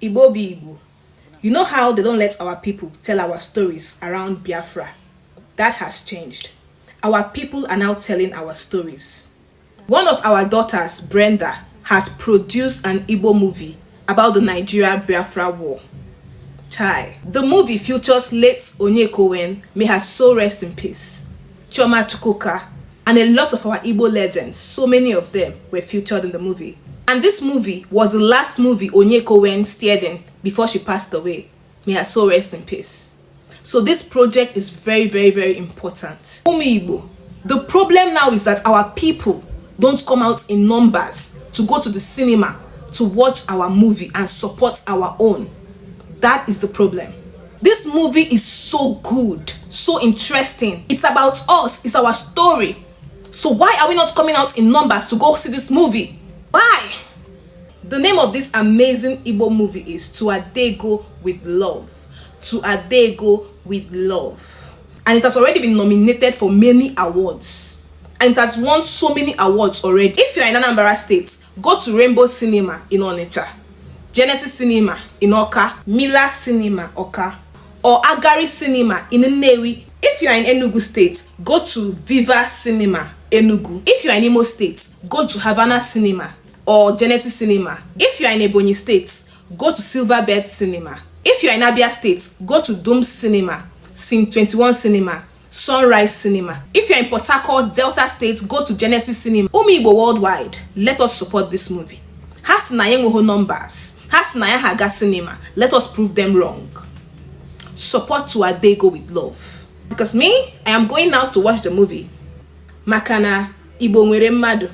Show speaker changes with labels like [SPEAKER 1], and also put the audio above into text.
[SPEAKER 1] Igbo be Igbo. You know how they don't let our people tell our stories around Biafra? That has changed. Our people are now telling our stories. One of our daughters, Brenda, has produced an Igbo movie about the Nigeria-Biafra war. Chai. The movie features late Onyeka, may her soul rest in peace, Chioma Chukwuka, and a lot of our Igbo legends. So many of them were featured in the movie. And this movie was the last movie Onyeka starred in before she passed away. May her soul rest in peace. So this project is very, very, very important. Umi Igbo. The problem now is that our people don't come out in numbers to go to the cinema to watch our movie and support our own. That is the problem. This movie is so good, so interesting. It's about us, it's our story. So why are we not coming out in numbers to go see this movie? Why? The name of this amazing Igbo movie is To Adego with Love. To Adego with Love. And it has already been nominated for many awards. And it has won so many awards already. If you're in Anambra State, go to Rainbow Cinema in Onitsha, Genesis Cinema in Oka, Mila Cinema Oka, or Agari Cinema in Nnewi. If you are in Enugu State, go to Viva Cinema Enugu. If you are in Imo State, go to Havana Cinema or Genesis Cinema. If you are in Ebonyi State, go to Silverbird Cinema. If you are in Abia State, go to Dome Cinema, Scene 21 Cinema, Sunrise Cinema. If you are in Port Harcourt, Delta State, go to Genesis Cinema. Umi Igbo worldwide, let us support this movie. Has na yenweho numbers, has na haga cinema. Let us prove them wrong. Support To Adego with Love. Because me, I am going now to watch the movie. Makana Igbo nwere mmadu.